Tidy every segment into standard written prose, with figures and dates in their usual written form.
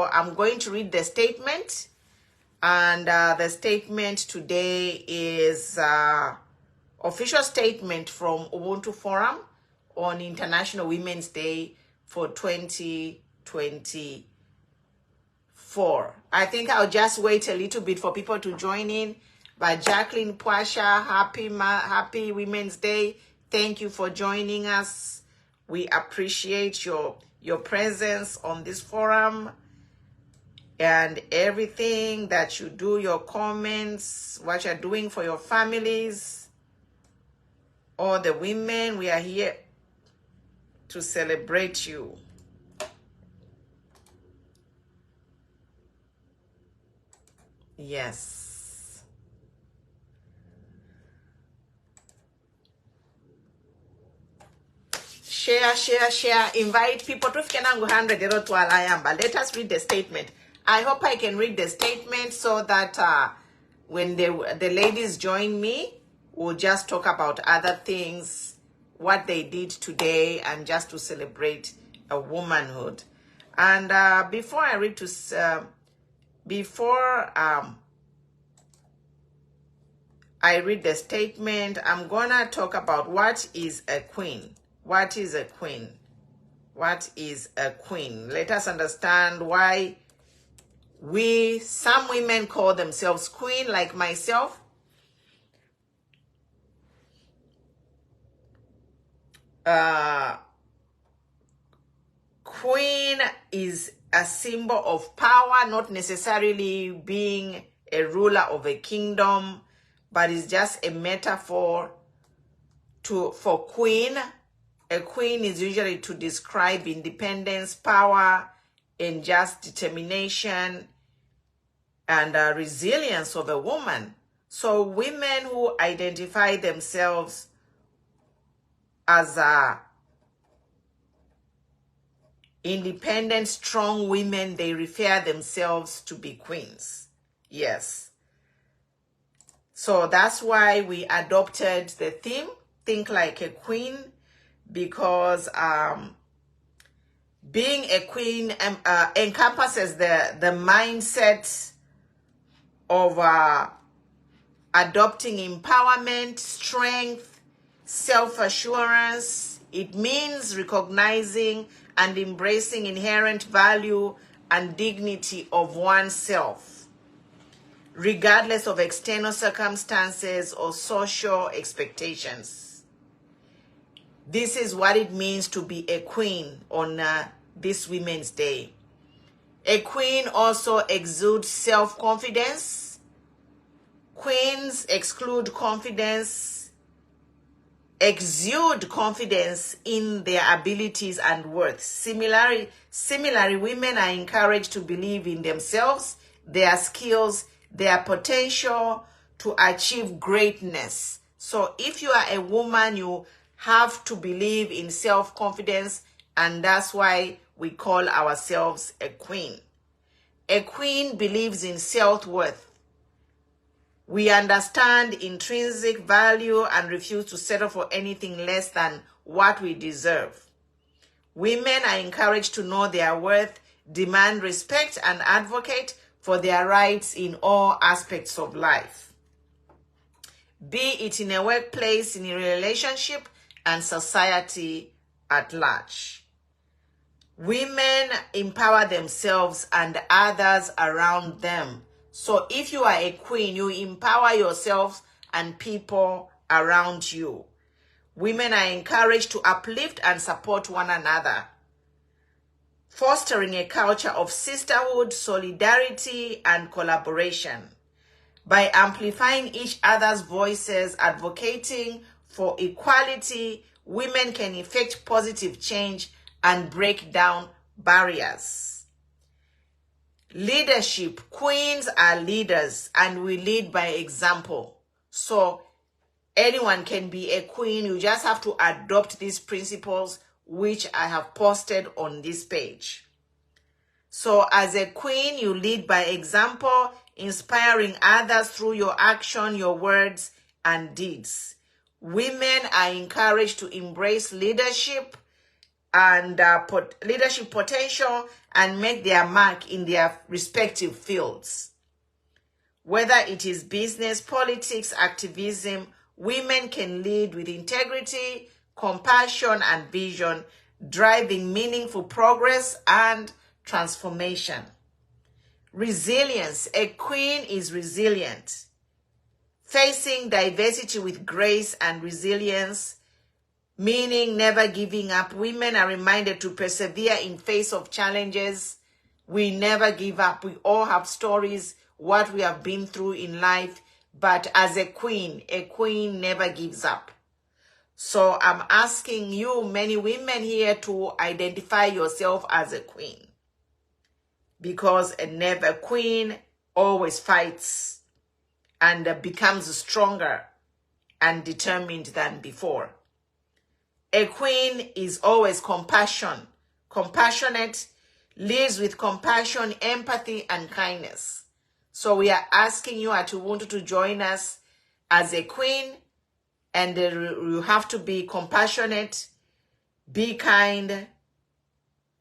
I'm going to read the statement, and the statement today is official statement from Ubuntu Forum on International Women's Day for 2024. I think I'll just wait a little bit for people to join in. But Jacqueline Pwasha, happy Women's Day. Thank you for joining us. We appreciate your presence on this forum and everything that you do, your comments, what you're doing for your families, all the women. We are here to celebrate you. Yes. Share. Invite people to 100 to Alayamba. Let us read the statement. I hope I can read the statement so that when the ladies join me, we'll just talk about other things, what they did today, and just to celebrate a womanhood. And before I read I read the statement, I'm gonna talk about what is a queen. What is a queen? What is a queen? Let us understand why some women call themselves queen, like myself. Queen is a symbol of power, not necessarily being a ruler of a kingdom, but it's just a metaphor for queen. A queen is usually to describe independence, power, and just determination and resilience of a woman. So women who identify themselves as independent, strong women, they refer themselves to be queens. Yes. So that's why we adopted the theme, Think Like a Queen, because being a queen encompasses the mindset of adopting empowerment, strength, self-assurance. It means recognizing and embracing inherent value and dignity of oneself, regardless of external circumstances or social expectations. This is what it means to be a queen on this Women's Day. A queen also exudes self-confidence. Queens exude confidence in their abilities and worth. Similarly, women are encouraged to believe in themselves, their skills, their potential to achieve greatness. So if you are a woman, you have to believe in self-confidence, and that's why we call ourselves a queen. A queen believes in self-worth. We understand intrinsic value and refuse to settle for anything less than what we deserve. Women are encouraged to know their worth, demand respect, and advocate for their rights in all aspects of life, be it in a workplace, in a relationship, and society at large. Women empower themselves and others around them. So if you are a queen, you empower yourself and people around you. Women are encouraged to uplift and support one another, fostering a culture of sisterhood, solidarity, and collaboration. By amplifying each other's voices, advocating for equality, women can effect positive change and break down barriers. Leadership. Queens are leaders, and we lead by example. So anyone can be a queen. You just have to adopt these principles, which I have posted on this page. So as a queen, you lead by example, inspiring others through your action, your words, and deeds. Women are encouraged to embrace leadership, and leadership potential and make their mark in their respective fields. Whether it is business, politics, activism, women can lead with integrity, compassion, and vision, driving meaningful progress and transformation. Resilience. A queen is resilient, facing diversity with grace and resilience, meaning never giving up. Women are reminded to persevere in face of challenges. We never give up. We all have stories, what we have been through in life, but as a queen never gives up. So I'm asking you, many women here, to identify yourself as a queen, because a queen always fights and becomes stronger and determined than before. A queen is always compassionate, lives with compassion, empathy, and kindness. So we are asking you at Ubuntu to join us as a queen, and you have to be compassionate, be kind.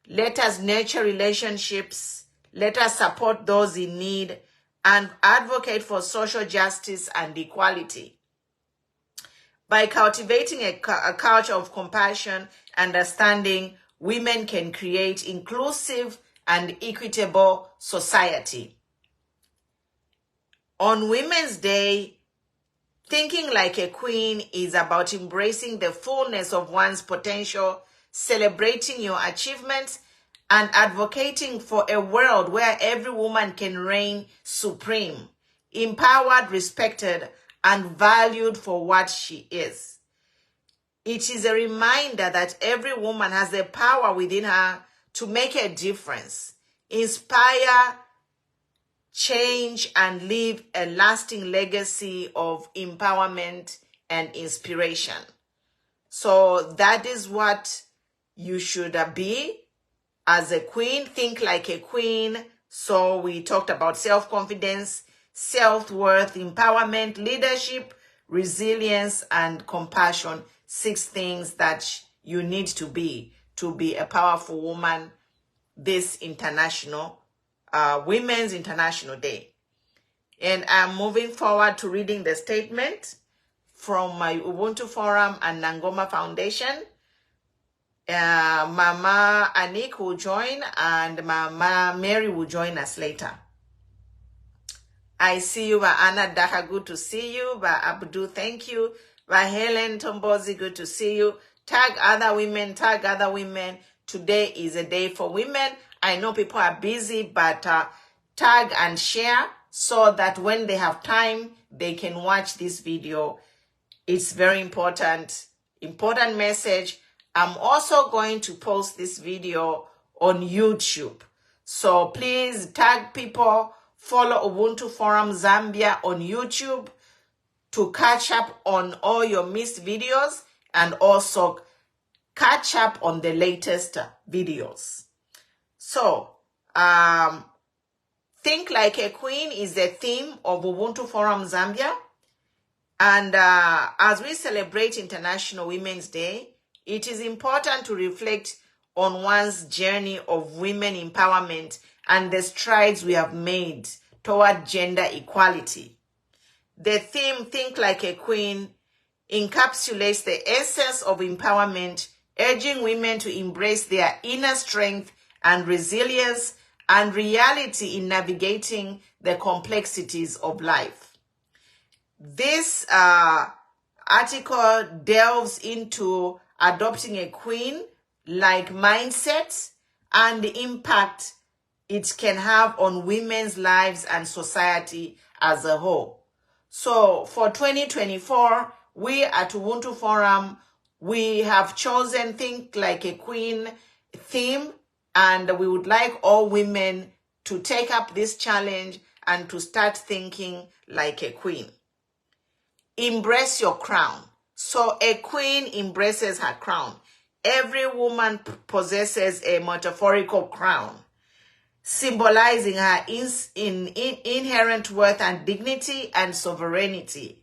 Let us nurture relationships. Let us support those in need and advocate for social justice and equality. By cultivating a culture of compassion and understanding, women can create inclusive and equitable society. On Women's Day, thinking like a queen is about embracing the fullness of one's potential, celebrating your achievements, and advocating for a world where every woman can reign supreme, empowered, respected, and valued for what she is. It is a reminder that every woman has the power within her to make a difference, inspire change, and leave a lasting legacy of empowerment and inspiration. So that is what you should be as a queen. Think like a queen. So we talked about self-confidence, self-worth, empowerment, leadership, resilience, and compassion. 6 things that you need to be a powerful woman this international Women's International Day. And I'm moving forward to reading the statement from my Ubuntu Forum and Nangoma Foundation. Mama Anik will join, and Mama Mary will join us later. I see you, Anna Daka, good to see you. Abdu, thank you. Helen Tombozi, good to see you. Tag other women, tag other women. Today is a day for women. I know people are busy, but tag and share so that when they have time, they can watch this video. It's very important message. I'm also going to post this video on YouTube. So please tag people, follow Ubuntu Forum Zambia on YouTube to catch up on all your missed videos and also catch up on the latest videos. So, Think Like a Queen is the theme of Ubuntu Forum Zambia. And as we celebrate International Women's Day, it is important to reflect on one's journey of women empowerment and the strides we have made toward gender equality. The theme, Think Like a Queen, encapsulates the essence of empowerment, urging women to embrace their inner strength and resilience and reality in navigating the complexities of life. This article delves into adopting a queen-like mindset and the impact it can have on women's lives and society as a whole. So for 2024, we at Ubuntu Forum, we have chosen Think Like a Queen theme, and we would like all women to take up this challenge and to start thinking like a queen. Embrace your crown. So a queen embraces her crown. Every woman possesses a metaphorical crown, symbolizing her inherent worth and dignity and sovereignty.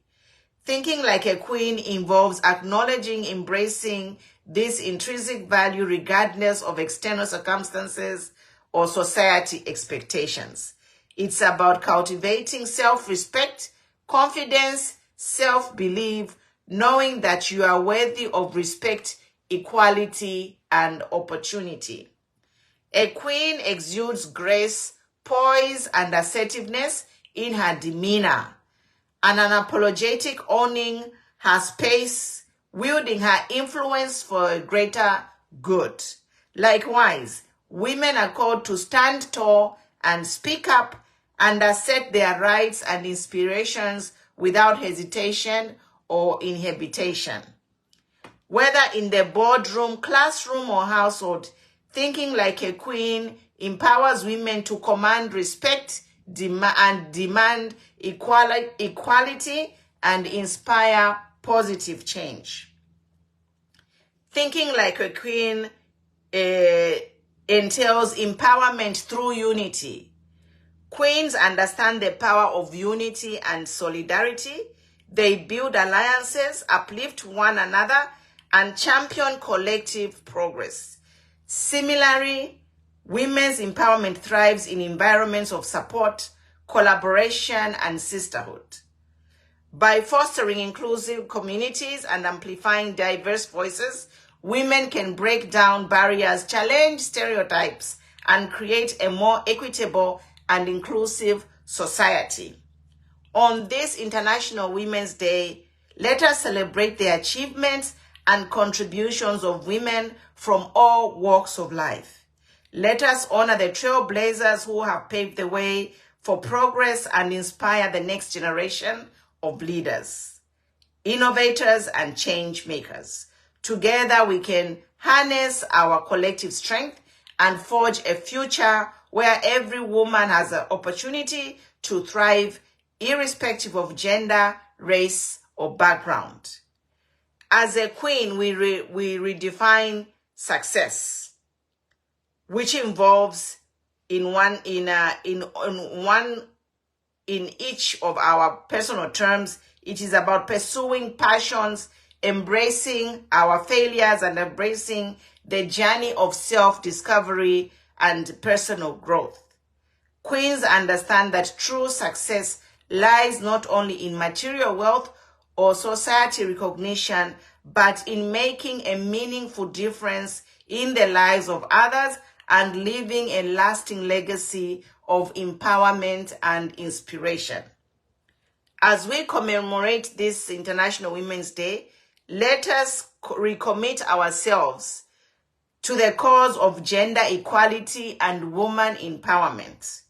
Thinking like a queen involves acknowledging, embracing this intrinsic value regardless of external circumstances or society expectations. It's about cultivating self-respect, confidence, self-belief, knowing that you are worthy of respect, equality, and opportunity. A queen exudes grace, poise, and assertiveness in her demeanor, and unapologetic owning her space, wielding her influence for a greater good. Likewise, women are called to stand tall and speak up and assert their rights and inspirations without hesitation or inhibition. Whether in the boardroom, classroom, or household, thinking like a queen empowers women to command respect and demand equality and inspire positive change. Thinking like a queen entails empowerment through unity. Queens understand the power of unity and solidarity. They build alliances, uplift one another, and champion collective progress. Similarly, women's empowerment thrives in environments of support, collaboration, and sisterhood. By fostering inclusive communities and amplifying diverse voices, women can break down barriers, challenge stereotypes, and create a more equitable and inclusive society. On this International Women's Day, let us celebrate the achievements and contributions of women from all walks of life. Let us honor the trailblazers who have paved the way for progress and inspire the next generation of leaders, innovators, and change makers. Together, we can harness our collective strength and forge a future where every woman has an opportunity to thrive, irrespective of gender, race, or background. As a queen, we redefine success, which involves in each of our personal terms. It is about pursuing passions, embracing our failures, and embracing the journey of self-discovery and personal growth. Queens understand that true success lies not only in material wealth or society recognition, but in making a meaningful difference in the lives of others and leaving a lasting legacy of empowerment and inspiration. As we commemorate this International Women's Day, let us recommit ourselves to the cause of gender equality and woman empowerment.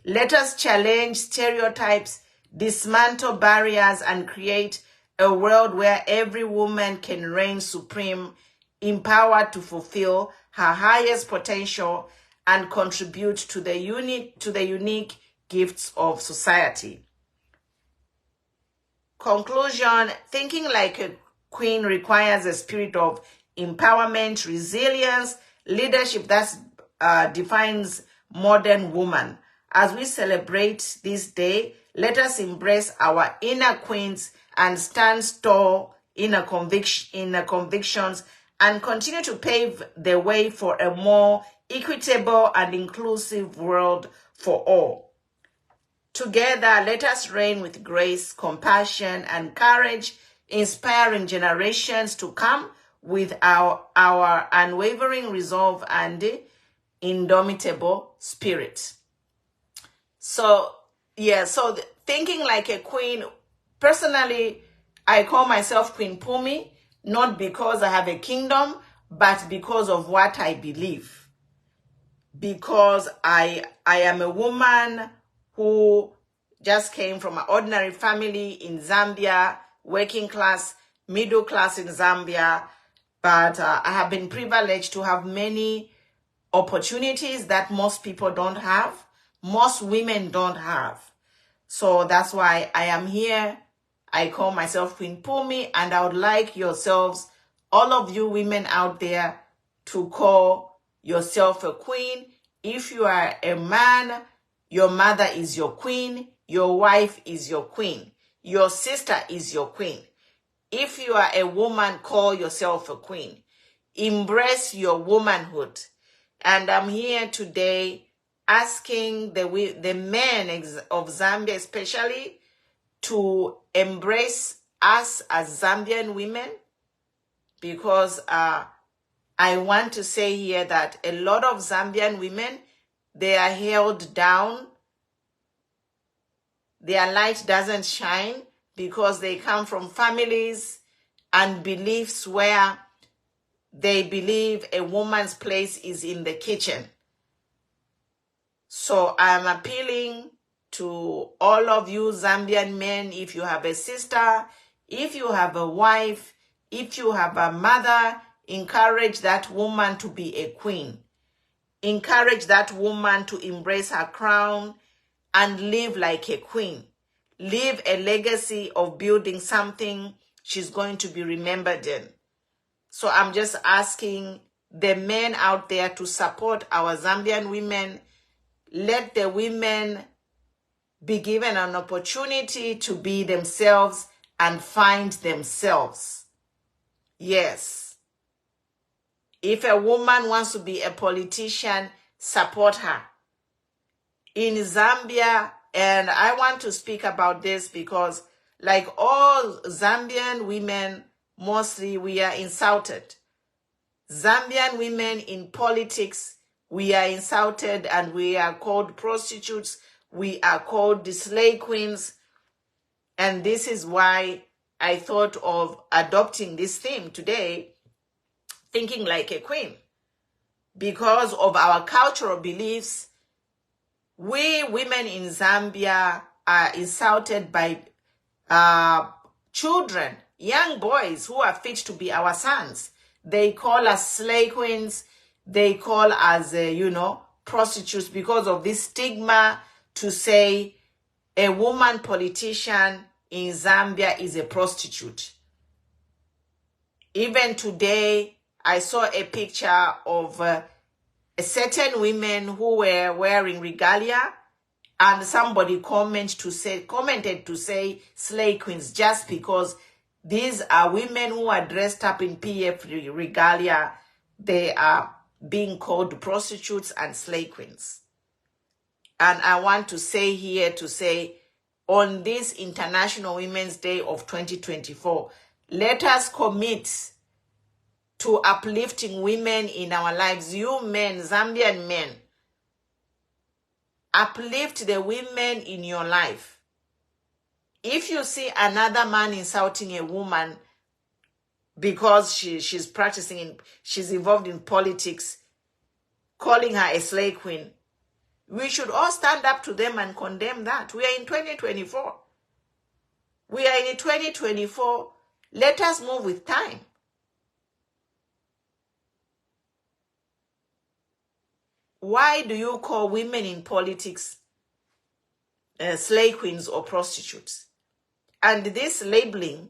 Let us challenge stereotypes, dismantle barriers, and create a world where every woman can reign supreme, empowered to fulfill her highest potential and contribute to the unique gifts of society. Conclusion: thinking like a queen requires a spirit of empowerment, resilience, leadership that defines modern woman. As we celebrate this day, let us embrace our inner queens and stand tall in our convictions and continue to pave the way for a more equitable and inclusive world for all. Together, let us reign with grace, compassion, and courage, inspiring generations to come with our unwavering resolve and indomitable spirit. Thinking like a queen, personally, I call myself Queen Pumi, not because I have a kingdom, but because of what I believe. Because I am a woman who just came from an ordinary family in Zambia, working class, middle class in Zambia, but I have been privileged to have many opportunities that most people don't have, most women don't have. So that's why I am here. I call myself Queen Pumi, and I would like yourselves, all of you women out there, to call yourself a queen. If you are a man, your mother is your queen, your wife is your queen, your sister is your queen. If you are a woman, call yourself a queen. Embrace your womanhood. And I'm here today asking the men of Zambia especially to embrace us as Zambian women, because I want to say here that a lot of Zambian women, they are held down. Their light doesn't shine because they come from families and beliefs where they believe a woman's place is in the kitchen. So I'm appealing to all of you Zambian men, if you have a sister, if you have a wife, if you have a mother, encourage that woman to be a queen. Encourage that woman to embrace her crown and live like a queen. Leave a legacy of building something she's going to be remembered in. So I'm just asking the men out there to support our Zambian women. Let the women be given an opportunity to be themselves and find themselves. Yes. If a woman wants to be a politician, support her. In Zambia, and I want to speak about this because like all Zambian women, mostly we are insulted. Zambian women in politics, we are insulted and we are called prostitutes. We are called the slave queens. And this is why I thought of adopting this theme today, thinking like a queen. Because of our cultural beliefs, we women in Zambia are insulted by children, young boys who are fit to be our sons. They call us slave queens. They call us, prostitutes because of this stigma to say a woman politician in Zambia is a prostitute. Even today, I saw a picture of certain women who were wearing regalia, and somebody commented to say slave queens just because these are women who are dressed up in PF regalia. They are being called prostitutes and slave queens. And I want to say here to say, on this International Women's Day of 2024, let us commit to uplifting women in our lives. You men, Zambian men, uplift the women in your life. If you see another man insulting a woman because she's involved in politics, calling her a slave queen, we should all stand up to them and condemn that. We are in 2024. We are in 2024. Let us move with time. Why do you call women in politics slave queens or prostitutes? And this labeling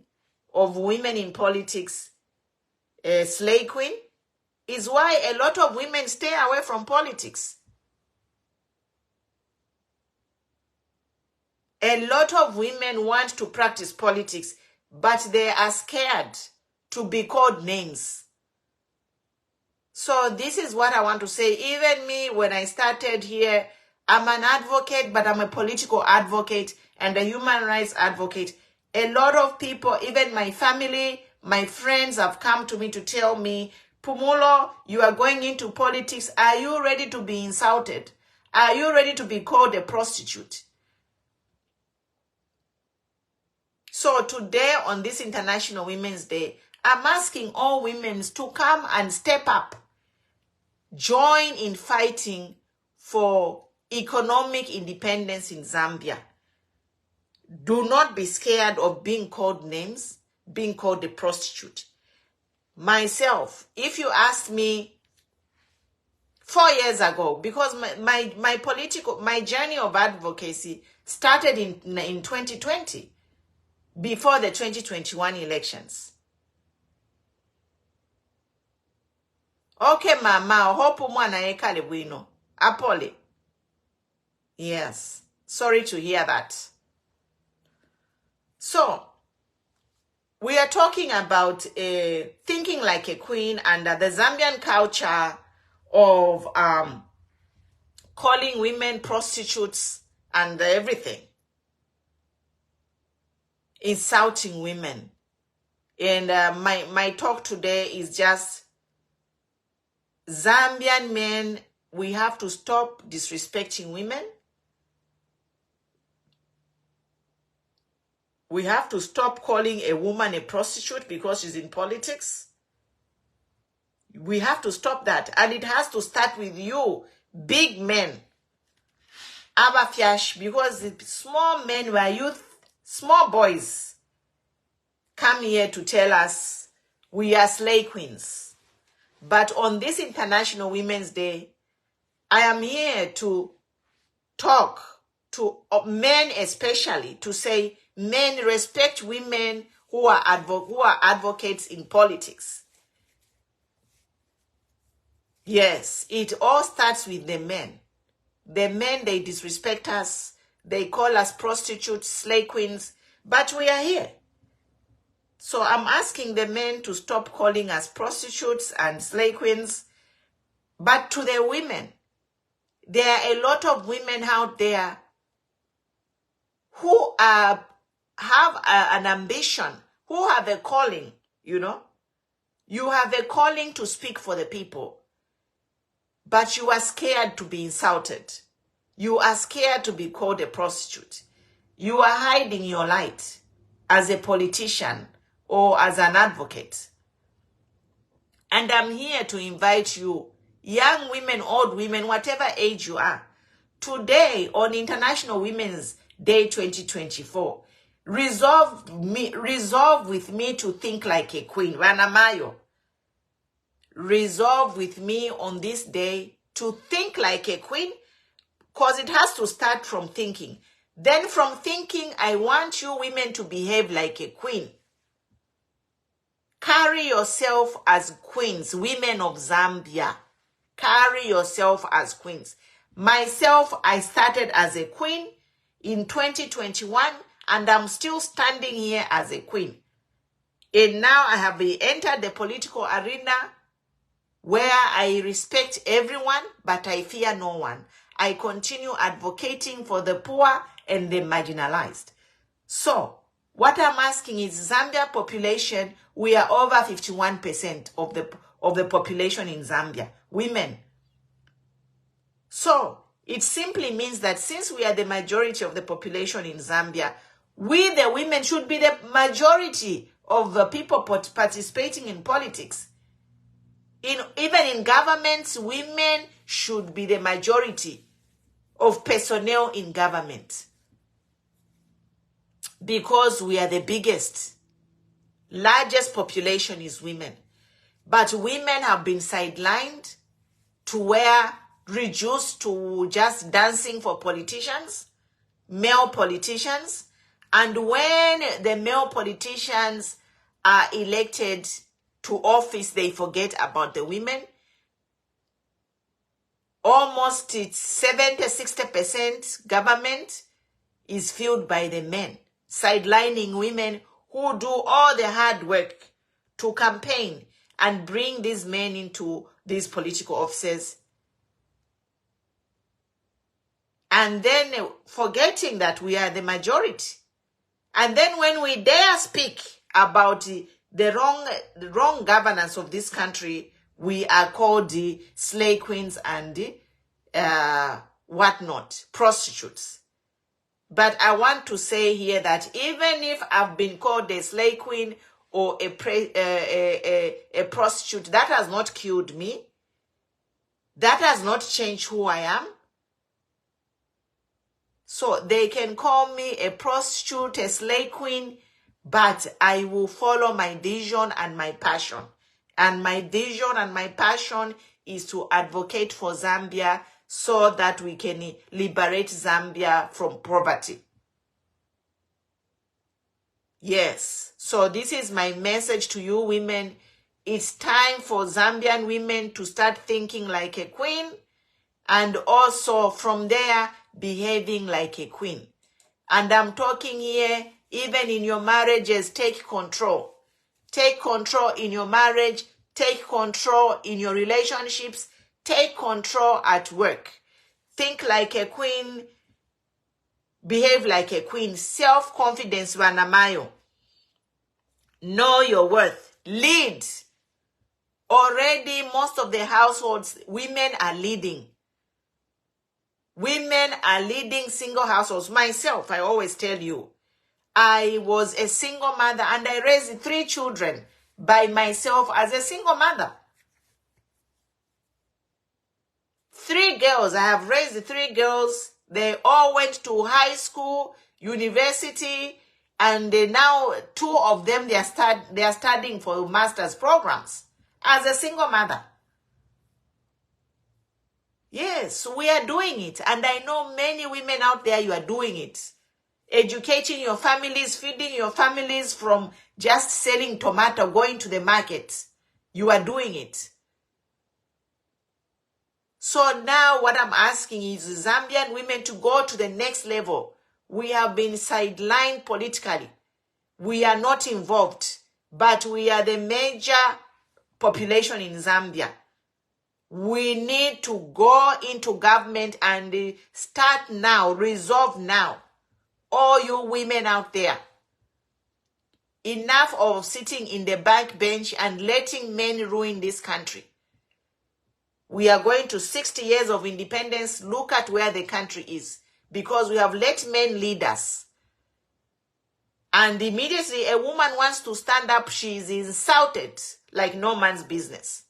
of women in politics slave queen is why a lot of women stay away from politics. A lot of women want to practice politics, but they are scared to be called names. So this is what I want to say. Even me, when I started here, I'm an advocate, but I'm a political advocate and a human rights advocate. A lot of people, even my family, my friends have come to me to tell me, Pumulo, you are going into politics. Are you ready to be insulted? Are you ready to be called a prostitute? So today, on this International Women's Day, I'm asking all women to come and step up. Join in fighting for economic independence in Zambia. Do not be scared of being called names, being called a prostitute. Myself, if you asked me 4 years ago, because my journey of advocacy started in 2020, before the 2021 elections. Okay, mama, hope mwana ekale bwino. Apole. Yes. Sorry to hear that. So, we are talking about thinking like a queen, and the Zambian culture of calling women prostitutes and everything, insulting women. And my talk today is just Zambian men, we have to stop disrespecting women. We have to stop calling a woman a prostitute because she's in politics. We have to stop that. And it has to start with you, big men. Abafiash, because the small men were youth, small boys, come here to tell us we are slay queens. But on this International Women's Day, I am here to talk to men especially, to say men respect women who are advocates in politics. Yes, it all starts with the men. The men, they disrespect us. They call us prostitutes, slay queens, but we are here. So I'm asking the men to stop calling us prostitutes and slay queens. But to the women, there are a lot of women out there who have an ambition, who have a calling, you know. You have a calling to speak for the people, but you are scared to be insulted. You are scared to be called a prostitute. You are hiding your light as a politician or as an advocate. And I'm here to invite you, young women, old women, whatever age you are, today on International Women's Day 2024, resolve with me to think like a queen. Ranamayo. Resolve with me on this day to think like a queen, because it has to start from thinking. Then from thinking, I want you women to behave like a queen. Carry yourself as queens, women of Zambia. Carry yourself as queens. Myself, I started as a queen in 2021, and I'm still standing here as a queen. And now I have entered the political arena where I respect everyone, but I fear no one. I continue advocating for the poor and the marginalized. So, what I'm asking is, Zambia population, we are over 51% of the population in Zambia, women. So, it simply means that since we are the majority of the population in Zambia, we the women should be the majority of the people participating in politics. Even in governments, women should be the majority of personnel in government, because we are the biggest, largest population is women. But women have been sidelined to where reduced to just dancing for politicians, male politicians. And when the male politicians are elected to office, they forget about the women. Almost 70-60% government is filled by the men, sidelining women who do all the hard work to campaign and bring these men into these political offices. And then forgetting that we are the majority. And then when we dare speak about the wrong governance of this country, we are called the slay queens and whatnot, prostitutes. But I want to say here that even if I've been called a slay queen or a prostitute, that has not killed me. That has not changed who I am. So they can call me a prostitute, a slay queen, but I will follow my vision and my passion. And my vision and my passion is to advocate for Zambia so that we can liberate Zambia from poverty. Yes, so this is my message to you women. It's time for Zambian women to start thinking like a queen, and also from there behaving like a queen. And I'm talking here, even in your marriages, take control. Take control in your marriage. Take control in your relationships. Take control at work. Think like a queen. Behave like a queen. Self-confidence, Wanamayo. Know your worth. Lead. Already, most of the households, women are leading. Women are leading single households. Myself, I always tell you, I was a single mother and I raised 3 children by myself as a single mother. 3 girls. I have raised 3 girls. They all went to high school, university, and now 2 of them, they are studying for master's programs as a single mother. Yes, we are doing it. And I know many women out there, you are doing it. Educating your families, feeding your families from just selling tomato, going to the market. You are doing it. So now what I'm asking is Zambian women to go to the next level. We have been sidelined politically. We are not involved, but we are the major population in Zambia. We need to go into government and start now, resolve now. All you women out there, enough of sitting in the back bench and letting men ruin this country. We are going to 60 years of independence. Look at where the country is, because we have let men lead us. And immediately a woman wants to stand up, she is insulted like no man's business.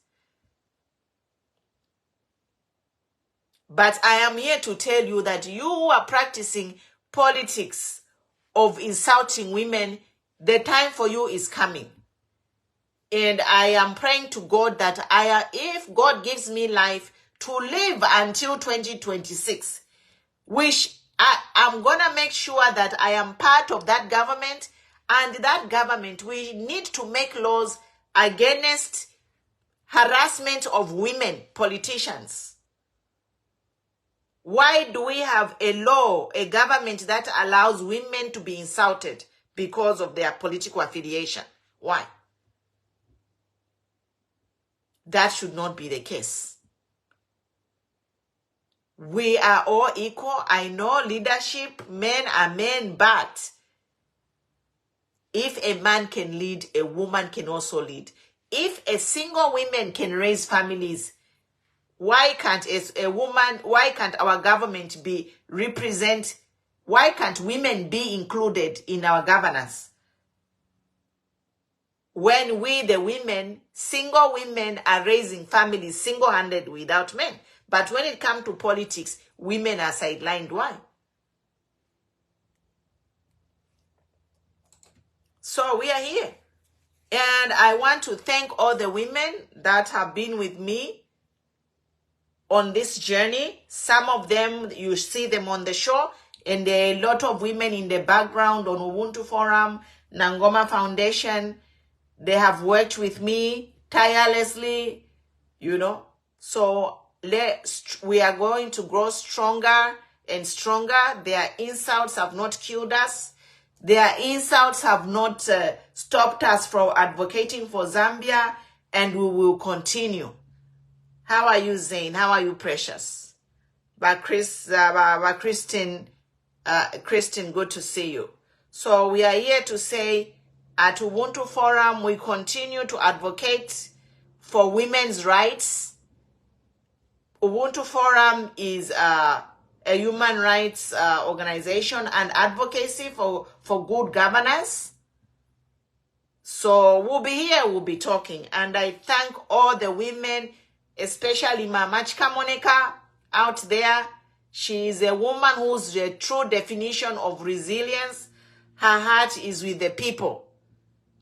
But I am here to tell you that you who are practicing politics of insulting women, the time for you is coming. And I am praying to God that if God gives me life to live until 2026, which I'm going to make sure that I am part of that government, and that government, we need to make laws against harassment of women politicians. Why do we have a law, a government that allows women to be insulted because of their political affiliation? Why? That should not be the case. We are all equal. I know leadership, men are men, but if a man can lead, a woman can also lead. If a single woman can raise families, why can't our government why can't women be included in our governance? When we, the women, single women, are raising families single-handed without men. But when it comes to politics, women are sidelined. Why? So we are here. And I want to thank all the women that have been with me on this journey. Some of them, you see them on the show, and there are a lot of women in the background on Ubuntu Forum, Nangoma Foundation. They have worked with me tirelessly, So we are going to grow stronger and stronger. Their insults have not killed us. Their insults have not stopped us from advocating for Zambia, and we will continue. How are you, Zane? How are you, Precious? Christine, good to see you. So we are here to say, at Ubuntu Forum, we continue to advocate for women's rights. Ubuntu Forum is a human rights organization and advocacy for good governance. So we'll be here, we'll be talking. And I thank all the women, especially Mamachka Monica out there. She is a woman who's the true definition of resilience. Her heart is with the people.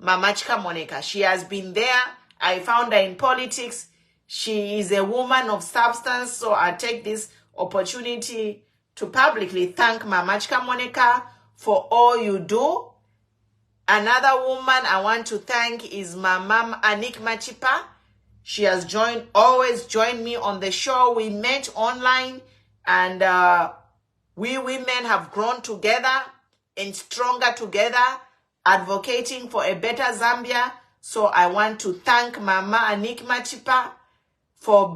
Mamachka Monica, she has been there. I found her in politics. She is a woman of substance, so I take this opportunity to publicly thank Mamachka Monica for all you do. Another woman I want to thank is my mom, Anik Machipa. She has always joined me on the show. We met online, and we women have grown together and stronger together, advocating for a better Zambia, So I want to thank Mama Anik Machipa for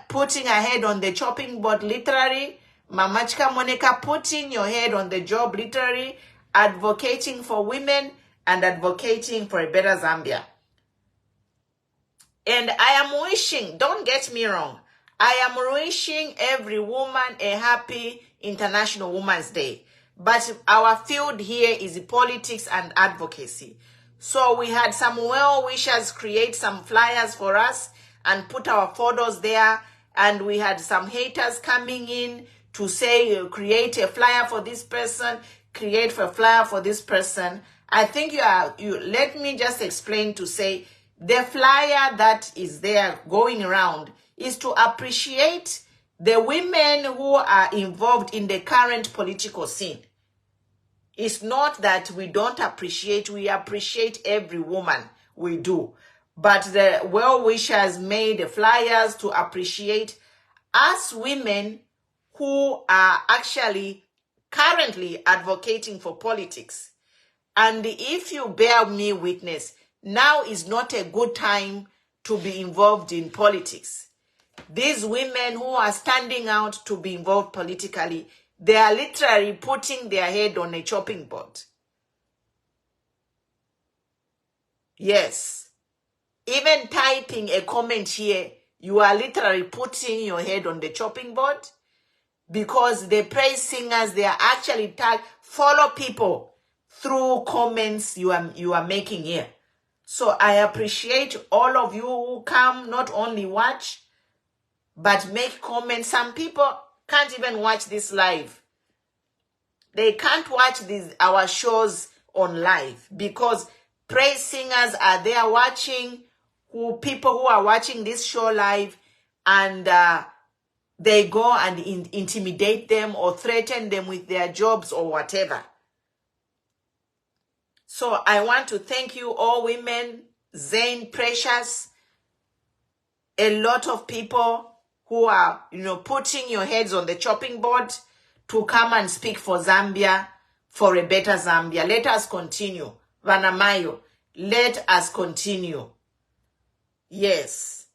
putting her head on the chopping board literally. Mama Chika Monica putting your head on the job literally, advocating for women and advocating for a better Zambia. And I am wishing, don't get me wrong, I am wishing every woman a happy International Women's Day. But our field here is politics and advocacy. So we had some well-wishers create some flyers for us and put our photos there. And we had some haters coming in to say, create a flyer for this person, create a flyer for this person. I think let me just explain to say, the flyer that is there going around is to appreciate the women who are involved in the current political scene. It's not that we don't appreciate, we appreciate every woman, we do. But the well-wishers made the flyers to appreciate us women who are actually currently advocating for politics. And if you bear me witness, now is not a good time to be involved in politics. These women who are standing out to be involved politically, they are literally putting their head on a chopping board. Yes. Even typing a comment here, you are literally putting your head on the chopping board, because the praise singers, they are actually follow people through comments you are making here. So I appreciate all of you who come, not only watch, but make comments. Some people can't even watch this live. They can't watch our shows on live because praise singers are there watching, people who are watching this show live, and they go and intimidate them or threaten them with their jobs or whatever. So I want to thank you all women, Zane, Precious, a lot of people who are, putting your heads on the chopping board to come and speak for Zambia, for a better Zambia. Let us continue. Vanamayo, let us continue. Yes.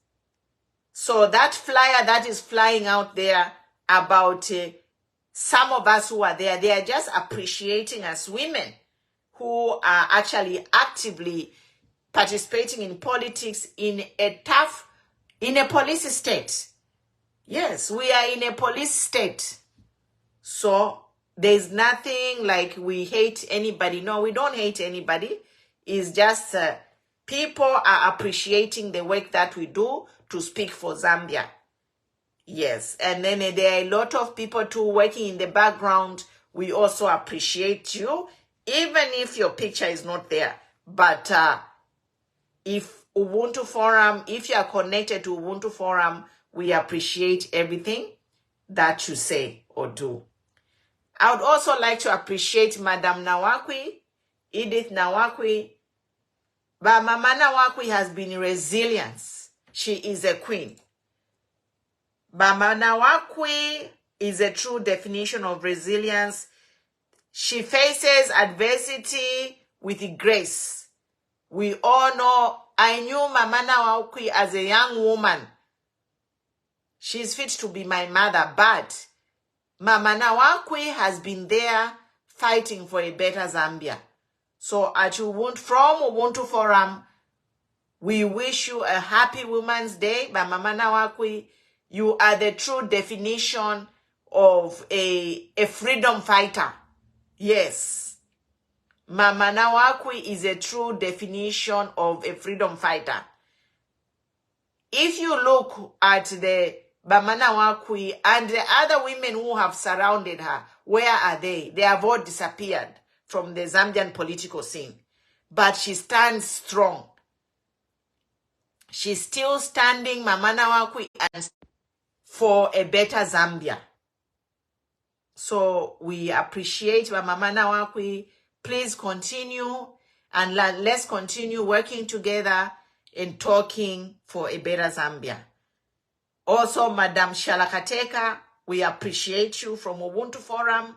So that flyer that is flying out there about some of us who are there, they are just appreciating us women who are actually actively participating in politics in a police state. Yes, we are in a police state. So there's nothing like we hate anybody. No, we don't hate anybody. It's just people are appreciating the work that we do to speak for Zambia. Yes, and then there are a lot of people too working in the background. We also appreciate you, even if your picture is not there. But if Ubuntu Forum, if you are connected to Ubuntu Forum, we appreciate everything that you say or do. I would also like to appreciate Madam Nawakwi, Edith Nawakwi. But Mama Nawakwi has been resilient. She is a queen. Mama Nawakwi is a true definition of resilience. She faces adversity with grace. We all know, I knew Mama Nawakwi as a young woman. She's fit to be my mother, but Mama Nawakwi has been there fighting for a better Zambia. So from Ubuntu Forum, we wish you a happy Women's Day. But Mama Nawakwi, you are the true definition of a freedom fighter. Yes. Mama Nawakwi is a true definition of a freedom fighter. If you look at the Mama Nawakwi and the other women who have surrounded her, where are they? They have all disappeared from the Zambian political scene. But she stands strong. She's still standing, Mama Nawakwi, and for a better Zambia. So we appreciate Mama Nawakwi. Please continue, and let's continue working together and talking for a better Zambia. Also, Madam Shalakateka, we appreciate you from Ubuntu Forum.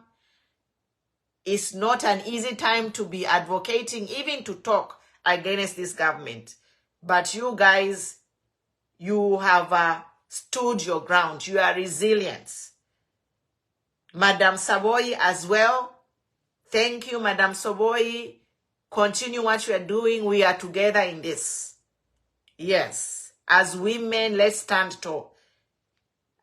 It's not an easy time to be advocating, even to talk against this government. But you guys, you have stood your ground. You are resilient. Madam Savoy as well. Thank you, Madam Savoy. Continue what you are doing. We are together in this. Yes. As women, let's stand tall.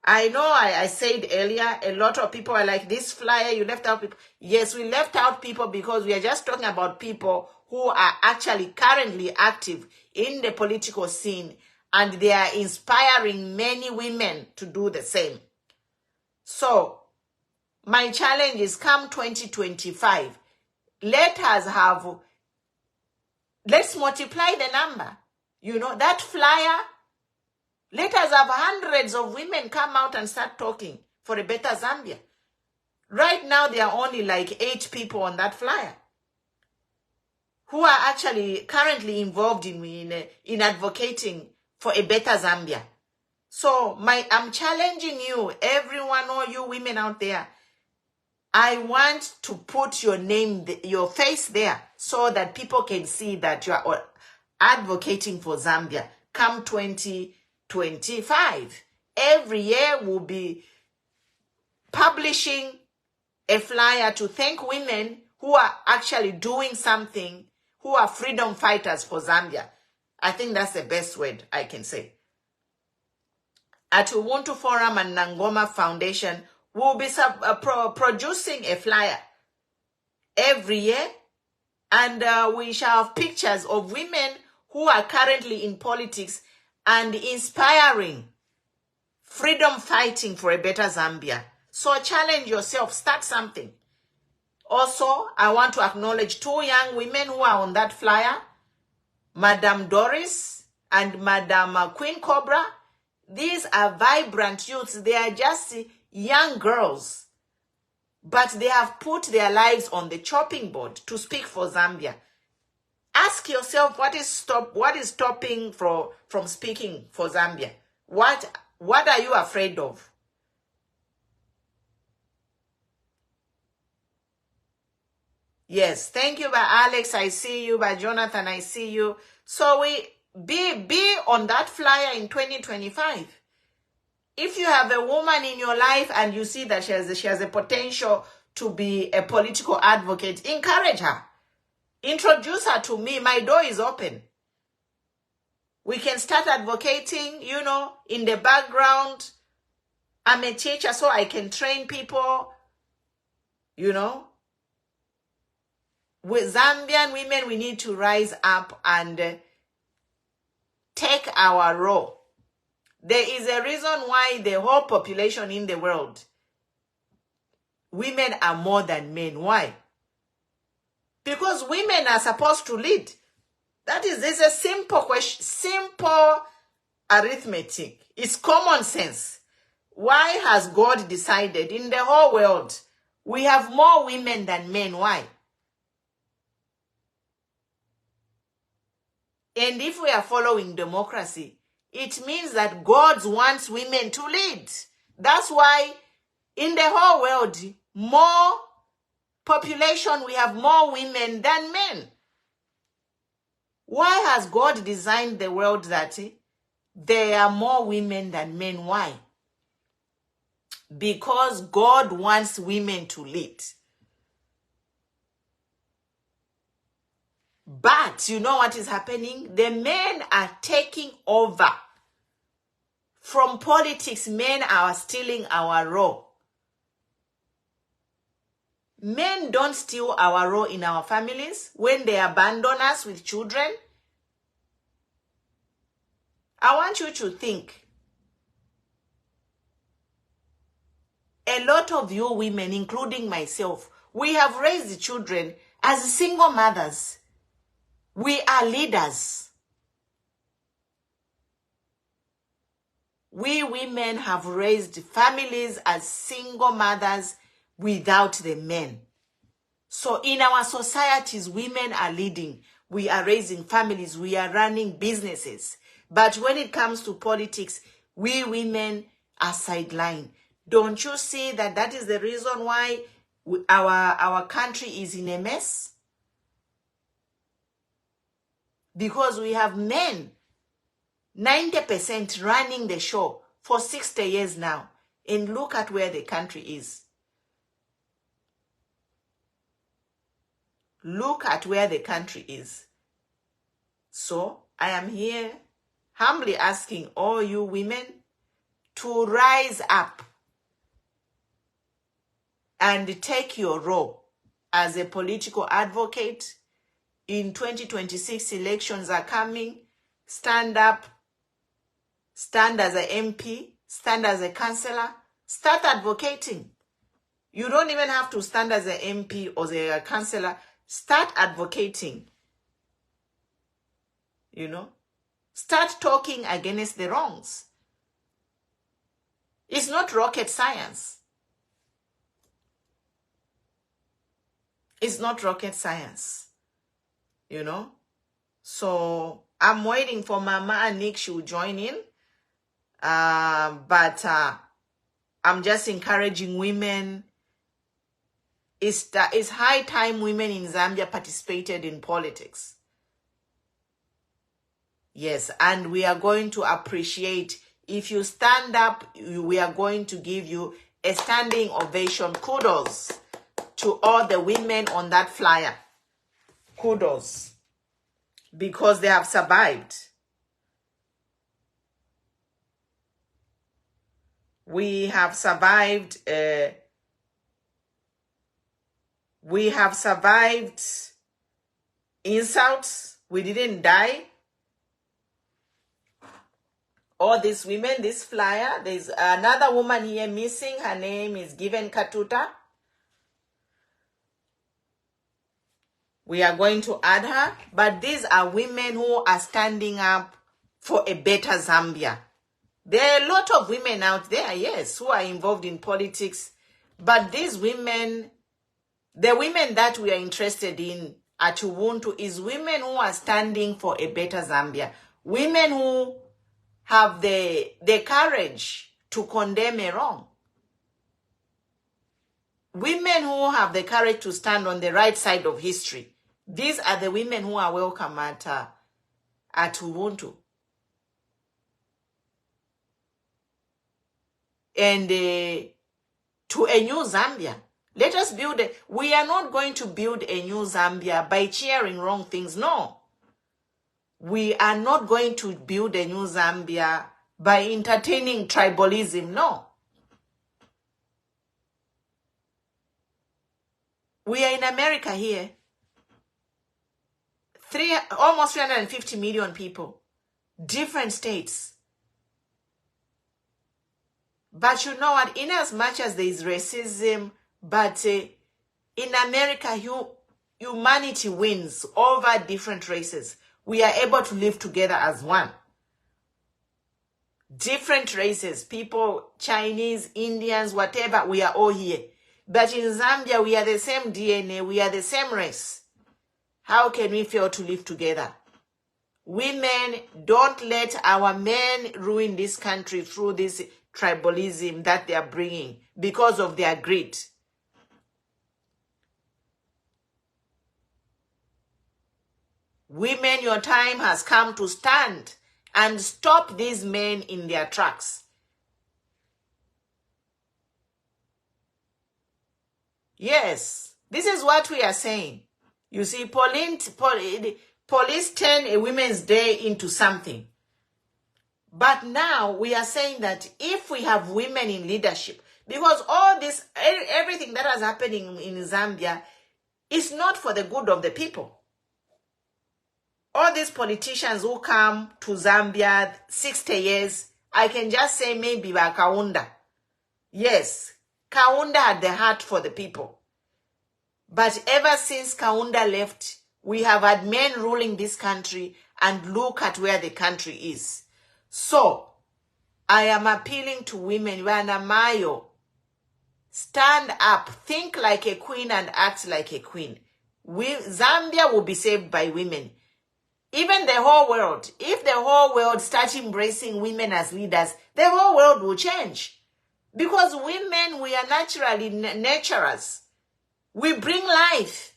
I know I said earlier, a lot of people are like, this flyer, you left out people. Yes, we left out people because we are just talking about people who are actually currently active in the political scene, and they are inspiring many women to do the same. So, my challenge is come 2025, let's multiply the number. You know, that flyer, let us have hundreds of women come out and start talking for a better Zambia. Right now, there are only like 8 people on that flyer who are actually currently involved in advocating for a better Zambia. So I'm challenging you, everyone, all you women out there. I want to put your name, your face there so that people can see that you are advocating for Zambia come 2025. Every year we'll be publishing a flyer to thank women who are actually doing something, who are freedom fighters for Zambia. I think that's the best word I can say. At Ubuntu Forum and Nangoma Foundation, we'll be producing a flyer every year, and we shall have pictures of women who are currently in politics and inspiring freedom fighting for a better Zambia. So challenge yourself, start something. Also, I want to acknowledge 2 young women who are on that flyer, Madam Doris and Madam Queen Cobra. These are vibrant youths. They are just young girls, but they have put their lives on the chopping board to speak for Zambia. Ask yourself, what is stopping from speaking for Zambia? What are you afraid of? Yes, thank you, by Alex, I see you. By Jonathan, I see you. So we be on that flyer in 2025. If you have a woman in your life and you see that she has a potential to be a political advocate, encourage her. Introduce her to me. My door is open. We can start advocating, you know, in the background. I'm a teacher, so I can train people, you know. With Zambian women, we need to rise up and take our role. There is a reason why the whole population in the world, women are more than men. Why? Because women are supposed to lead. It's a simple question, simple arithmetic. It's common sense. Why has God decided in the whole world we have more women than men? Why? And if we are following democracy, it means that God wants women to lead. That's why in the whole world, more population, we have more women than men. Why has God designed the world that there are more women than men? Why? Because God wants women to lead. But you know what is happening? The men are taking over. From politics, men are stealing our role. Men don't steal our role in our families when they abandon us with children. I want you to think. A lot of you women, including myself, we have raised children as single mothers. We are leaders. We women have raised families as single mothers without the men. So in our societies, women are leading. We are raising families. We are running businesses. But when it comes to politics, we women are sidelined. Don't you see that is the reason why our country is in a mess? because we have men, 90% running the show for 60 years now. And look at where the country is. Look at where the country is. So I am here humbly asking all you women to rise up and take your role as a political advocate. In 2026, elections are coming. Stand up, stand as an MP, stand as a councillor, start advocating. You don't even have to stand as an MP or a councillor. Start advocating. You know, start talking against the wrongs. It's not rocket science. It's not rocket science. You know, so I'm waiting for Mama and Nick. She will join in. But I'm just encouraging women. It's high time women in Zambia participated in politics. Yes, and we are going to appreciate if you stand up. We are going to give you a standing ovation. Kudos to all the women on that flyer. Kudos, because they have survived. We have survived. We have survived insults. We didn't die. All these women, this flyer, there's another woman here missing. Her name is Given Katuta. We are going to add her. But these are women who are standing up for a better Zambia. There are a lot of women out there, yes, who are involved in politics. But these women, the women that we are interested in at Ubuntu is women who are standing for a better Zambia. Women who have the courage to condemn a wrong. Women who have the courage to stand on the right side of history. These are the women who are welcome at Ubuntu. And to a new Zambia. Let us build it. We are not going to build a new Zambia by cheering wrong things. No. We are not going to build a new Zambia by entertaining tribalism. No. We are in America here. Almost 350 million people. Different states. But you know what? In as much as there is racism, but in America, humanity wins over different races. We are able to live together as one. Different races, people, Chinese, Indians, whatever, we are all here. But in Zambia, we are the same DNA, we are the same race. How can we fail to live together? Women, don't let our men ruin this country through this tribalism that they are bringing because of their greed. Women, your time has come to stand and stop these men in their tracks. Yes, this is what we are saying. You see, police turn a Women's Day into something. But now we are saying that if we have women in leadership, because all this, everything that is happening in Zambia is not for the good of the people. All these politicians who come to Zambia 60 years, I can just say maybe by Kaunda. Yes, Kaunda had the heart for the people. But ever since Kaunda left, we have had men ruling this country, and look at where the country is. So, I am appealing to women. Wanamayo, stand up, think like a queen and act like a queen. Zambia will be saved by women. Even the whole world, if the whole world starts embracing women as leaders, the whole world will change. Because women, we are naturally nurturers. We bring life.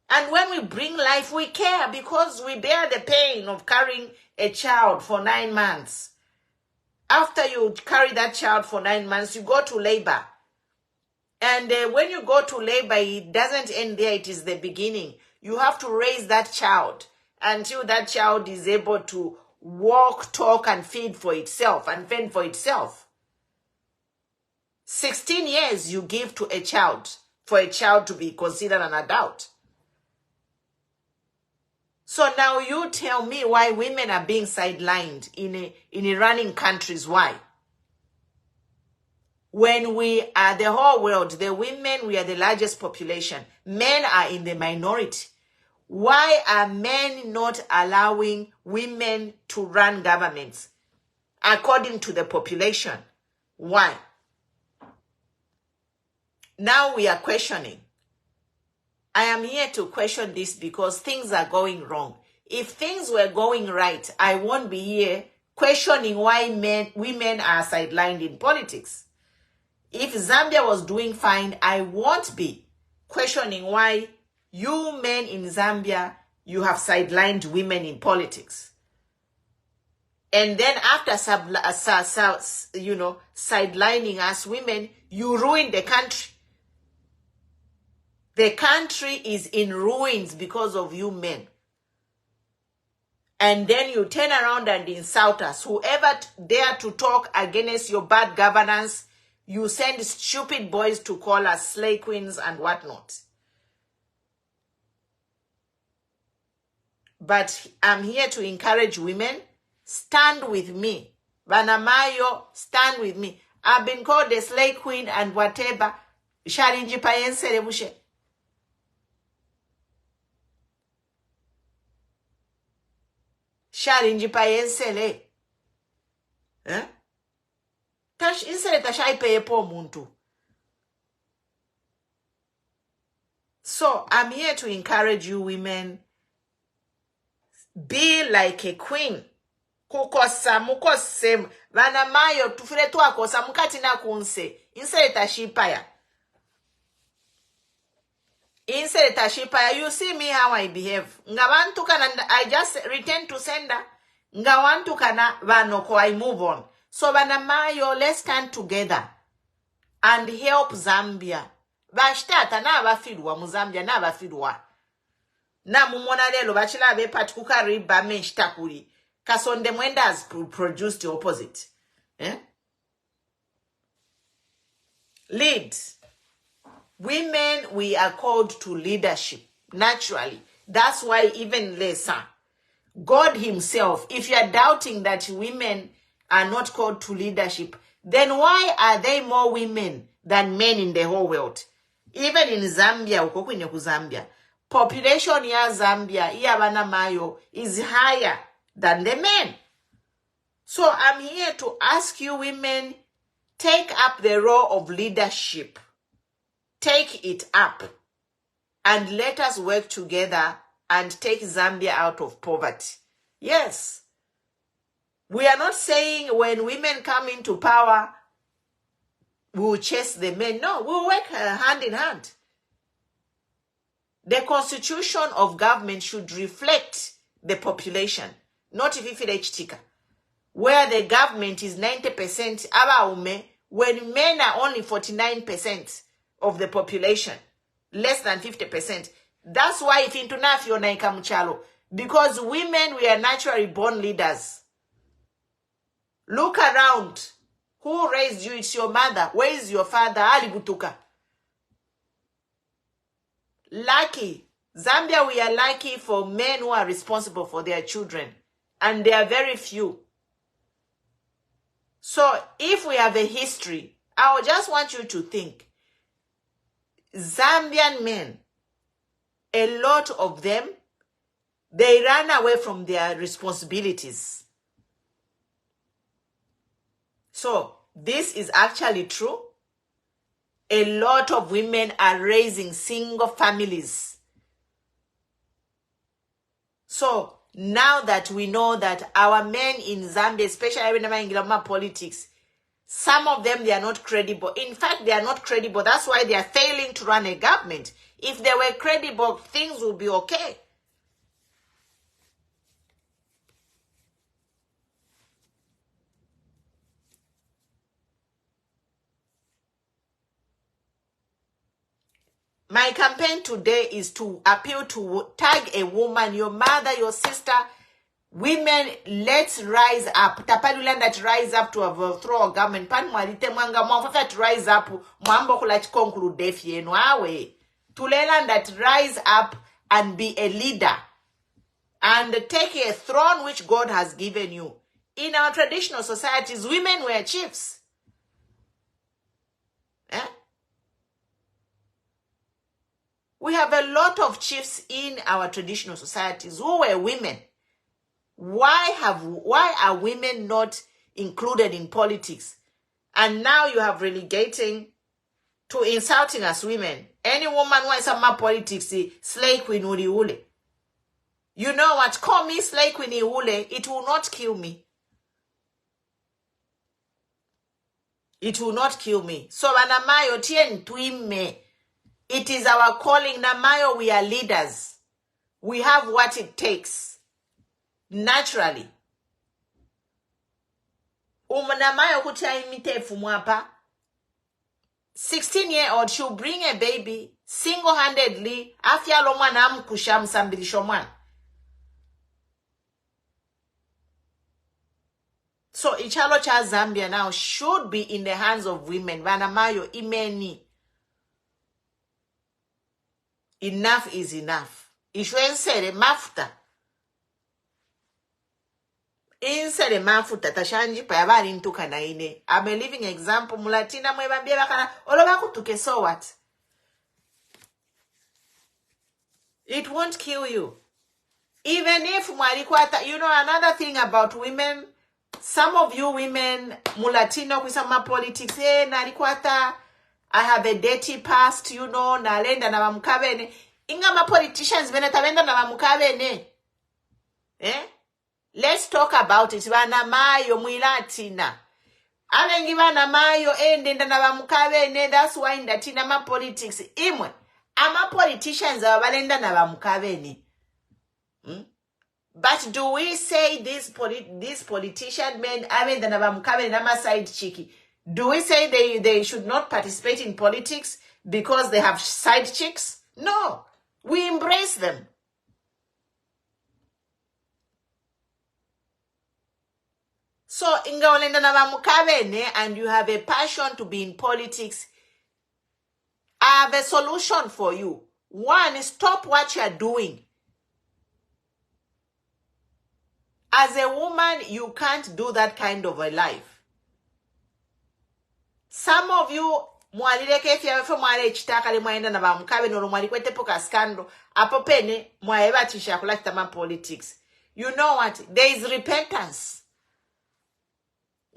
And when we bring life, we care because we bear the pain of carrying a child for 9 months. After you carry that child for 9 months, you go to labor. And when you go to labor, it doesn't end there. It is the beginning. You have to raise that child until that child is able to walk, talk, and feed for itself and fend for itself. 16 years you give to a child for a child to be considered an adult. So now you tell me why women are being sidelined in running countries. Why? When we are the whole world, the women, we are the largest population. Men are in the minority. Why are men not allowing women to run governments according to the population? Why? Now we are questioning. I am here to question this because things are going wrong. If things were going right, I won't be here questioning why women are sidelined in politics. If Zambia was doing fine, I won't be questioning why you men in Zambia, you have sidelined women in politics. And then after sidelining us women, you ruin the country. The country is in ruins because of you men. And then you turn around and insult us. Whoever dare to talk against your bad governance, you send stupid boys to call us slay queens and whatnot. But I'm here to encourage women. Stand with me. Banamayo, stand with me. I've been called a slay queen and whatever. Sharinji payensele mushe. Sharinji payensele. Insele tashai peye po muntu. So I'm here to encourage you women. Be like a queen. Kukosa mukosem vana mayo tufire twakosa mukati na kunse insele tashipaya. Insele tashipaya. You see me how I behave. Ngawantu kana I just return to sender. Ngawantu kana vanoko I move on. So vana mayo, let's stand together and help Zambia. Bashtata na abafirwa mu Zambia na abafirwa. Na mumona lelo bachila be patukuka riba menshtakuri. Kasonde Mwenda has produced the opposite. Lead. Women, we are called to leadership naturally. That's why even lesser. God himself, if you are doubting that women are not called to leadership, then why are there more women than men in the whole world? Even in Zambia, Zambia, population ya Zambia, Iyabana Mayo, is higher than the men. So I'm here to ask you women, take up the role of leadership. Take it up. And let us work together and take Zambia out of poverty. Yes. We are not saying when women come into power, we will chase the men. No, we will work hand in hand. The constitution of government should reflect the population, not Tika, where the government is 90% abaume, when men are only 49% of the population, less than 50%. That's why if into nafio na ikamuchalo, because women, we are naturally born leaders. Look around. Who raised you? It's your mother. Where is your father? Ali Butuka. Lucky. Zambia, we are lucky for men who are responsible for their children. And they are very few. So if we have a history, I would just want you to think. Zambian men, a lot of them, they ran away from their responsibilities. So this is actually true. A lot of women are raising single families. So now that we know that our men in Zambia, especially in politics, some of them, they are not credible. In fact, they are not credible. That's why they are failing to run a government. If they were credible, things would be okay. My campaign today is to appeal to tag a woman, your mother, your sister. Women, let's rise up. Tapaluland that rise up to overthrow a government. Pan mwalite mwanga mwafafet rise up. Mwambo kulachi conclude defie no awe. Tuleland that rise up and be a leader. And take a throne which God has given you. In our traditional societies, women were chiefs. We have a lot of chiefs in our traditional societies who were women. Why are women not included in politics? And now you have relegating to insulting us women. Any woman who is about politics, slay queen ule. You know what? Call me slay queen ule. It will not kill me. It will not kill me. So anamayo tien twime. It is our calling. Namayo, we are leaders. We have what it takes. Naturally. Namayo kuchaimite fumwapa. 16-year-old, she'll bring a baby single-handedly. Afya lomwa na mkusham sambilisho. So ichalo cha Zambia now should be in the hands of women. Vanamayo imeni. Enough is enough. Ishwensere mafuta. Insere mafuta tashanji payabali ntuka na ine. I'm a living example. Mulatina mwebambia bakana. Olobaku tuke, so what? It won't kill you. Even if mwalikwata, you know another thing about women. Some of you women, mulatino kusama politics, nalikwata. I have a dirty past, you know, nalenda na bamukabene. Inga ma politicians benetabenda na bamukabene. Let's talk about it. Bana mayo mwilatina. Abengi bana mayo endenda na bamukabene. That's why ndatina ma politics. Imwe. Ama politicians abalenda na bamukabene. But do we say this politician men abenda na bamukabene na ma side chiki? Do we say they should not participate in politics because they have side chicks? No. We embrace them. So, ingaolenda na bamukabene and you have a passion to be in politics, I have a solution for you. One, stop what you are doing. As a woman, you can't do that kind of a life. Some of you, mwalileke ifya mwale chitaka li mwaenda na bamukabe no mwalikwete poka scandal, apopene mwaeba tisha kulakita ma politics. You know what? There is repentance.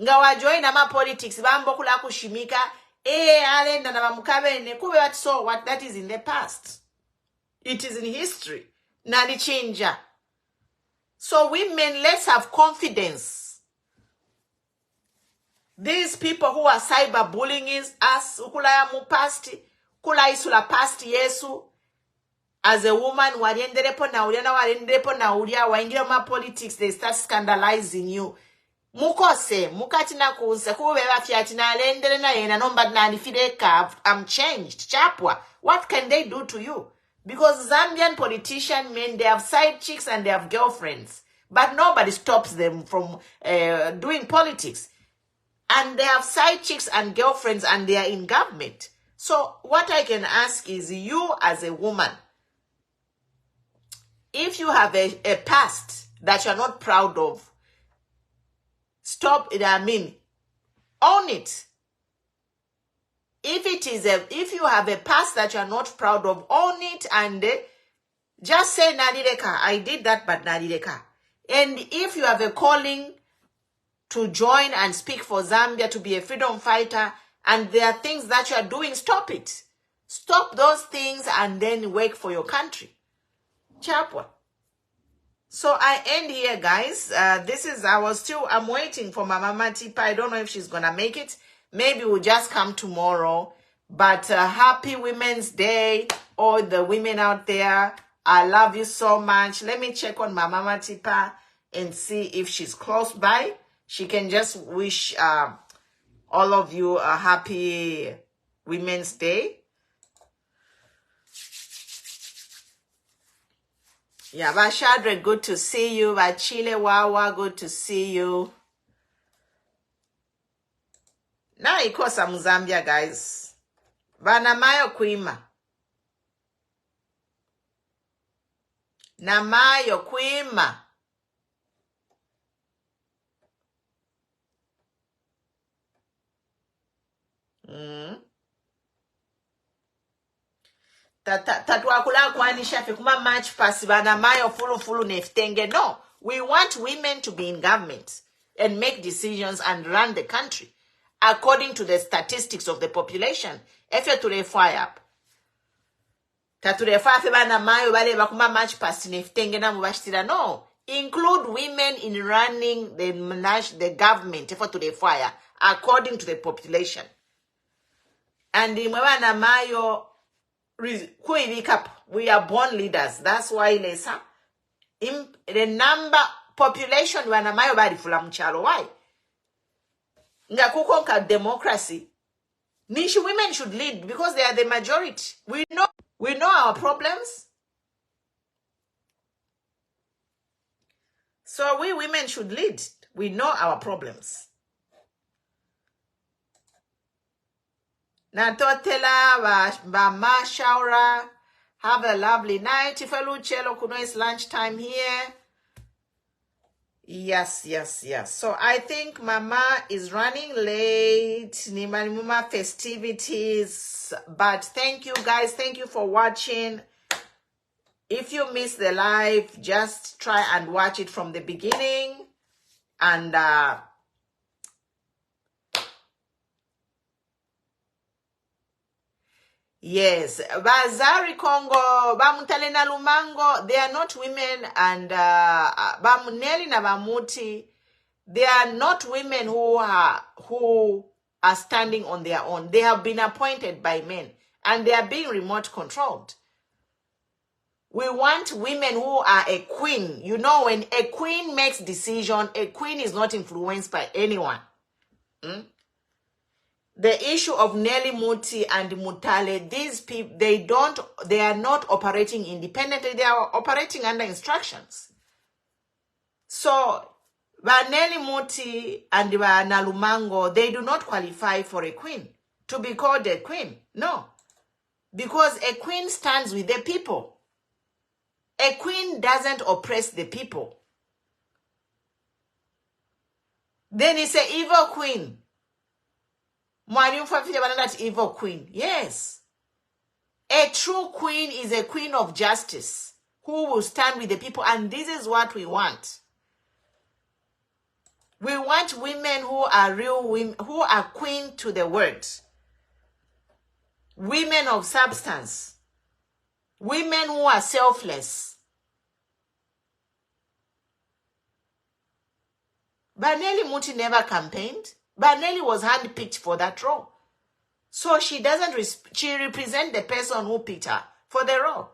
Nga wajoin na ma politics, bambo kula kushimika, alenda na bamukabe ne, kube what, so what, that is in the past. It is in history. Nali chinja. So women, let's have confidence. These people who are cyberbullying us, ukulaya mu past, kula isula past yesu, as a woman, walienderepo na ulia na walienderepo na ulia, waingira ma politics, they start scandalizing you. Mukose, mukatina kunse, kuwewa fiatina, alendere na yena, nomba na nifideka, I'm changed, chapwa. What can they do to you? Because Zambian politician men, they have side chicks and they have girlfriends. But nobody stops them from doing politics. And they have side chicks and girlfriends and they are in government. So what I can ask is, you as a woman, if you have a past that you're not proud of, stop it, own it. If you have a past that you're not proud of, own it and just say, Nadireka, I did that, but Nadireka. And if you have a calling to join and speak for Zambia, to be a freedom fighter, and there are things that you are doing, stop it. Stop those things and then work for your country. Chapwa. So I end here, guys. I'm waiting for my Mama Tipa. I don't know if she's going to make it. Maybe we'll just come tomorrow. But happy Women's Day, all the women out there. I love you so much. Let me check on my Mama Tipa and see if she's close by. She can just wish all of you a happy Women's Day. Yeah, Bashadre, good to see you. Bachile Wawa, good to see you. Now ikosa Muzambia, guys. Vanamayo Kwima. Namayo Kwima. Tatwakula kwanisha fikuma match pass vanamayo fulu neftenge. No, we want women to be in government and make decisions and run the country according to the statistics of the population. If you're to fire up. Taturefa febana mayo bale bakuma match pass neftenge na mubashitira. No, include women in running the government if to the fire according to the population. And in mwana mayo we are born leaders. That's why lesa the number population wana mayo bari fula mchalo. Why? Nga kukonka democracy. Nishi women should lead because they are the majority. We know our problems. So we women should lead. We know our problems. Natotela Bama Shaura. Have a lovely night. Ifaluchelo kuno is lunchtime here. Yes. So I think Mama is running late. Nimanimuma festivities. But thank you guys. Thank you for watching. If you missed the live, just try and watch it from the beginning. And yes, Bazari Congo, Bamutalena Lumango, they are not women, and Bamuneli na Bamuti, they are not women who are standing on their own. They have been appointed by men, and they are being remote controlled. We want women who are a queen. You know, when a queen makes decision, a queen is not influenced by anyone. The issue of Nelly Muti and Mutale, these people, they are not operating independently. They are operating under instructions. So, Nelly Muti and Nalumango, they do not qualify for a queen, to be called a queen. No. Because a queen stands with the people. A queen doesn't oppress the people. Then it's an evil queen. That evil queen. Yes. A true queen is a queen of justice who will stand with the people, and this is what we want. We want women who are real women, who are queen to the word. Women of substance. Women who are selfless. Baneli Muti never campaigned. Baneli was handpicked for that role. So she she represents the person who picked her for the role.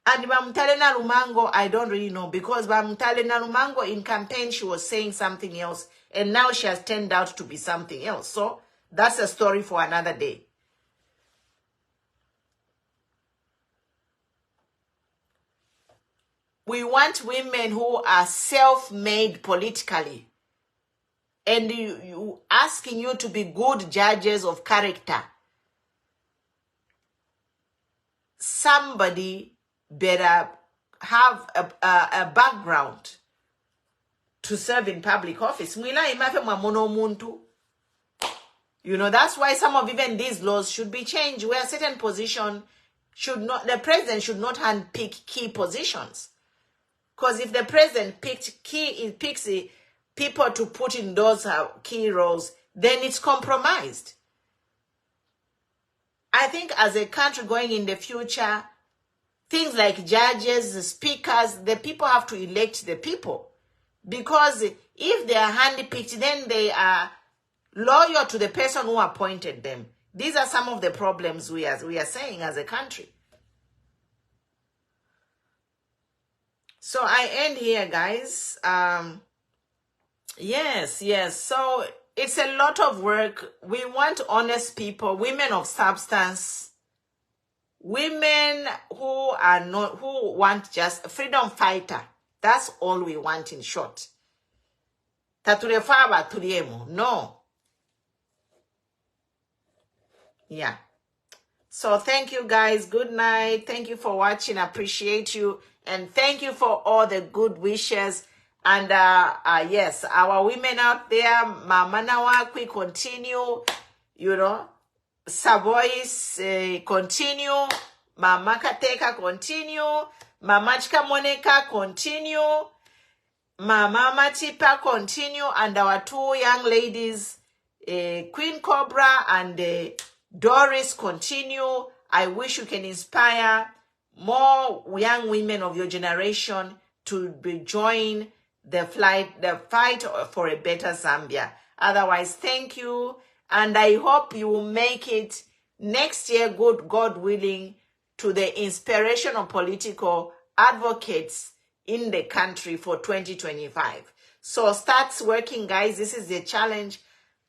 And Bamtalena Lumango, I don't really know, because Bamtalena Lumango in campaign, she was saying something else, and now she has turned out to be something else. So that's a story for another day. We want women who are self-made politically, and asking you to be good judges of character. Somebody better have a background to serve in public office. You know, that's why some of even these laws should be changed, where certain position the president should not handpick key positions. Because if the president picks people to put in those key roles, then it's compromised. I think as a country going in the future, things like judges, speakers, the people have to elect the people. Because if they are handpicked, then they are loyal to the person who appointed them. These are some of the problems we are saying as a country. So I end here, guys. Yes. So it's a lot of work. We want honest people, women of substance, women who want just freedom fighter. That's all we want in short. Taturefaba turiemo. No. Yeah. So thank you guys. Good night. Thank you for watching. Appreciate you. And thank you for all the good wishes. And yes, our women out there, Mama Nawakwi, continue, Savoy's continue, Mama Kateka continue, Mama Chika Monica continue, Mama Matipa continue, and our two young ladies, Queen Cobra and Doris continue. I wish you can inspire more young women of your generation to join the fight for a better Zambia. Otherwise, thank you. And I hope you will make it next year, God willing, to the inspiration of political advocates in the country for 2025. So start working, guys. This is the challenge.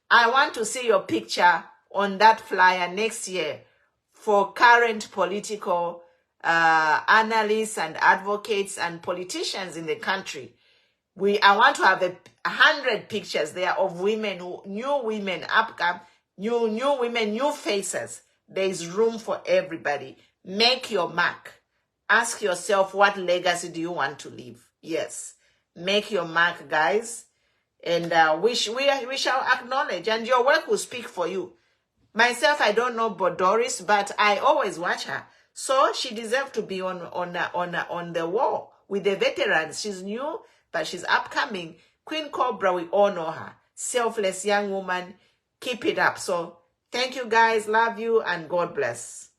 I want to see your picture on that flyer next year for current political analysts and advocates and politicians in the country. I want to have 100 pictures there of women, new women, new women, new faces. There is room for everybody. Make your mark. Ask yourself, what legacy do you want to leave? Yes. Make your mark, guys. And we shall acknowledge, and your work will speak for you. Myself, I don't know about Doris, but I always watch her. So she deserves to be on the wall with the veterans. She's new, but she's upcoming. Queen Cobra, we all know her. Selfless young woman. Keep it up. So thank you, guys. Love you, and God bless.